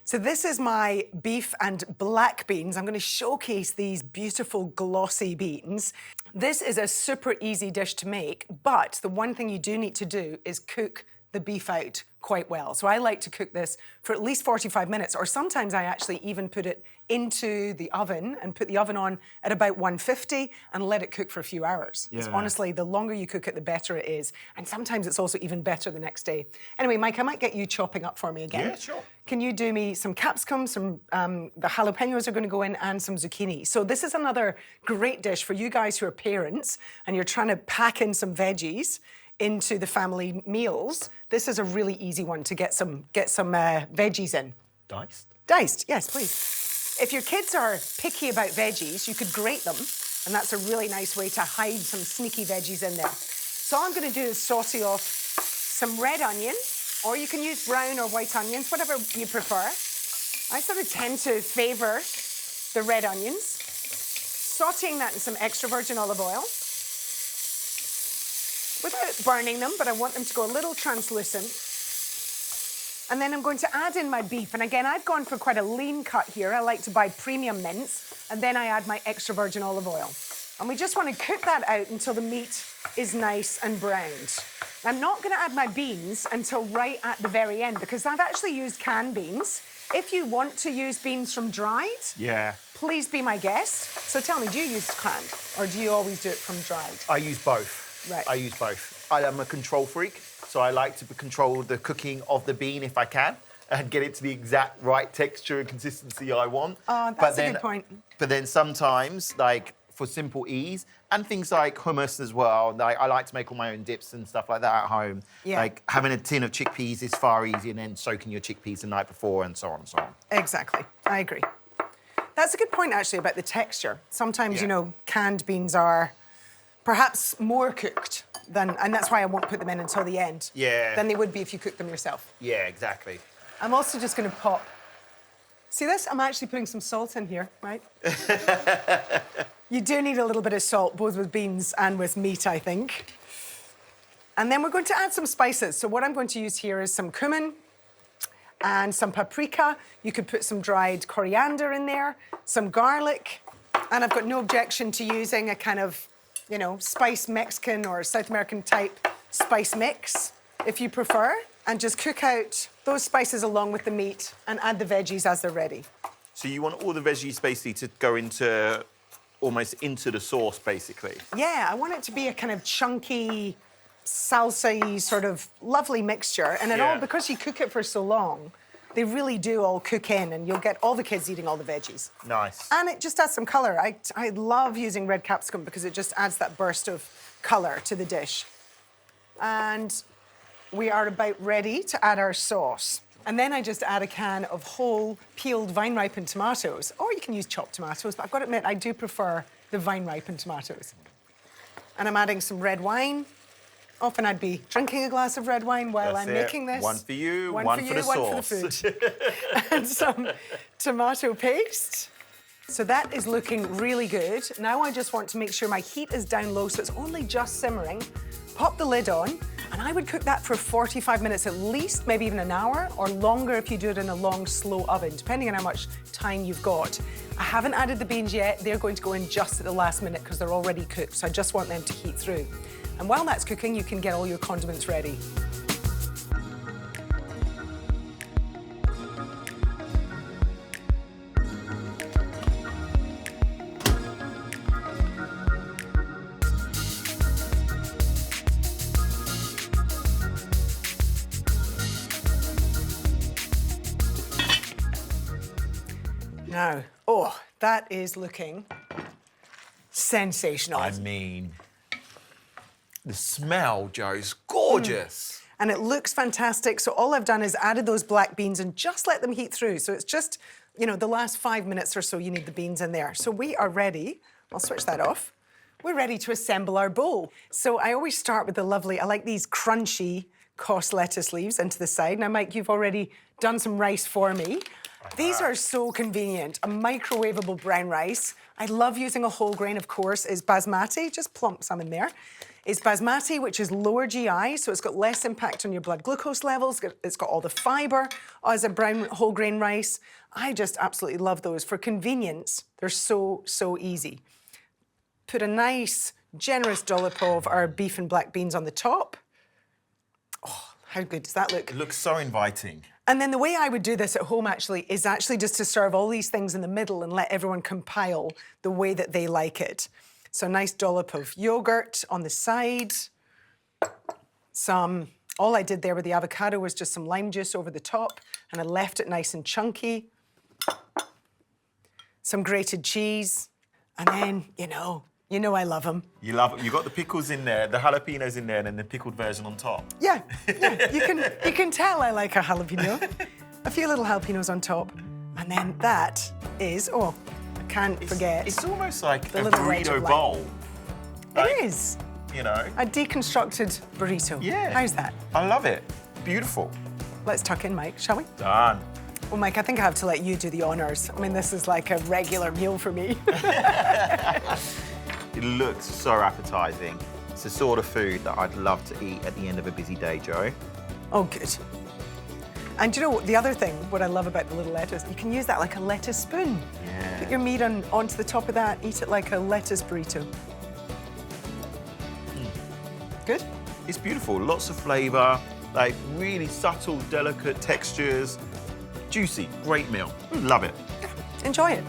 So this is my beef and black beans. I'm going to showcase these beautiful glossy beans. This is a super easy dish to make, but the one thing you do need to do is cook the beef out quite well. So I like to cook this for at least 45 minutes, or sometimes I actually even put it into the oven and put the oven on at about 150 and let it cook for a few hours. Because honestly, the longer you cook it, the better it is. And sometimes it's also even better the next day. Anyway, Mike, I might get you chopping up for me again. Yeah, sure. Can you do me some capsicum, the jalapenos are going to go in, and some zucchini. So this is another great dish for you guys who are parents and you're trying to pack in some veggies into the family meals. This is a really easy one to get some veggies in. Diced? Diced, yes, please. If your kids are picky about veggies, you could grate them, and that's a really nice way to hide some sneaky veggies in there. So all I'm going to do is saute off some red onion, or you can use brown or white onions, whatever you prefer. I sort of tend to favour the red onions. Sauteing that in some extra virgin olive oil, without burning them, but I want them to go a little translucent. And then I'm going to add in my beef. And again, I've gone for quite a lean cut here. I like to buy premium mince, and then I add my extra virgin olive oil. And we just want to cook that out until the meat is nice and browned. I'm not going to add my beans until right at the very end, because I've actually used canned beans. If you want to use beans from dried, please be my guest. So tell me, do you use canned, or do you always do it from dried? I use both. Right. I use both. I am a control freak, so I like to control the cooking of the bean if I can and get it to the exact right texture and consistency I want. Oh, that's a good point. But then sometimes, like, for simple ease, and things like hummus as well, like, I like to make all my own dips and stuff like that at home. Yeah. Like, having a tin of chickpeas is far easier than soaking your chickpeas the night before and so on and so on. Exactly, I agree. That's a good point, actually, about the texture. Sometimes, you know, canned beans are perhaps more cooked than, and that's why I won't put them in until the end. Yeah. Than they would be if you cook them yourself. Yeah, exactly. I'm also just going to pop. See this? I'm actually putting some salt in here, right? You do need a little bit of salt, both with beans and with meat, I think. And then we're going to add some spices. So what I'm going to use here is some cumin and some paprika. You could put some dried coriander in there, some garlic, and I've got no objection to using a kind of, you know, spice Mexican or South American type spice mix, if you prefer, and just cook out those spices along with the meat and add the veggies as they're ready. So you want all the veggies basically to go into, almost into the sauce, basically? Yeah, I want it to be a kind of chunky, salsa-y sort of lovely mixture. And it all, because you cook it for so long, they really do all cook in, and you'll get all the kids eating all the veggies. Nice. And it just adds some colour. I love using red capsicum because it just adds that burst of colour to the dish. And we are about ready to add our sauce. And then I just add a can of whole peeled vine-ripened tomatoes, or you can use chopped tomatoes, but I've got to admit, I do prefer the vine-ripened tomatoes. And I'm adding some red wine. Often I'd be drinking a glass of red wine while I'm making this. One for you, one for the sauce. One for the food. And some tomato paste. So that is looking really good. Now I just want to make sure my heat is down low, so it's only just simmering. Pop the lid on, and I would cook that for 45 minutes at least, maybe even an hour, or longer if you do it in a long, slow oven, depending on how much time you've got. I haven't added the beans yet. They're going to go in just at the last minute because they're already cooked, so I just want them to heat through. And while that's cooking, you can get all your condiments ready. Now, oh, that is looking sensational. I mean, the smell, Joe, is gorgeous. And it looks fantastic. So all I've done is added those black beans and just let them heat through. So it's just, you know, the last 5 minutes or so you need the beans in there. So we are ready. I'll switch that off. We're ready to assemble our bowl. So I always start with the lovely, I like these crunchy cos lettuce leaves into the side. Now, Mike, you've already done some rice for me. These are so convenient. A microwavable brown rice. I love using a whole grain, of course, is basmati. Just plump some in there. It's basmati, which is lower GI, so it's got less impact on your blood glucose levels. It's got all the fibre as a brown whole grain rice. I just absolutely love those. For convenience, they're so easy. Put a nice, generous dollop of our beef and black beans on the top. Oh, how good does that look? It looks so inviting. And then the way I would do this at home is just to serve all these things in the middle and let everyone compile the way that they like it. So a nice dollop of yoghurt on the side. All I did there with the avocado was just some lime juice over the top, and I left it nice and chunky. Some grated cheese, and then, you know I love them. You love it. You got the pickles in there, the jalapenos in there, and then the pickled version on top. Yeah. You can tell I like a jalapeno. A few little jalapenos on top, and then that is, I can't forget. It's almost like the a little wedge burrito of bowl. It is. You know. A deconstructed burrito. Yeah. How's that? I love it. Beautiful. Let's tuck in, Mike, shall we? Done. Well, Mike, I think I have to let you do the honours. I mean, this is like a regular meal for me. It looks so appetizing. It's the sort of food that I'd love to eat at the end of a busy day, Jo. Oh, good. And you know the other thing, what I love about the little lettuce, you can use that like a lettuce spoon. Yeah. Put your meat onto the top of that, eat it like a lettuce burrito. Good? It's beautiful, lots of flavour, like really subtle, delicate textures. Juicy, great meal. Love it. Enjoy it.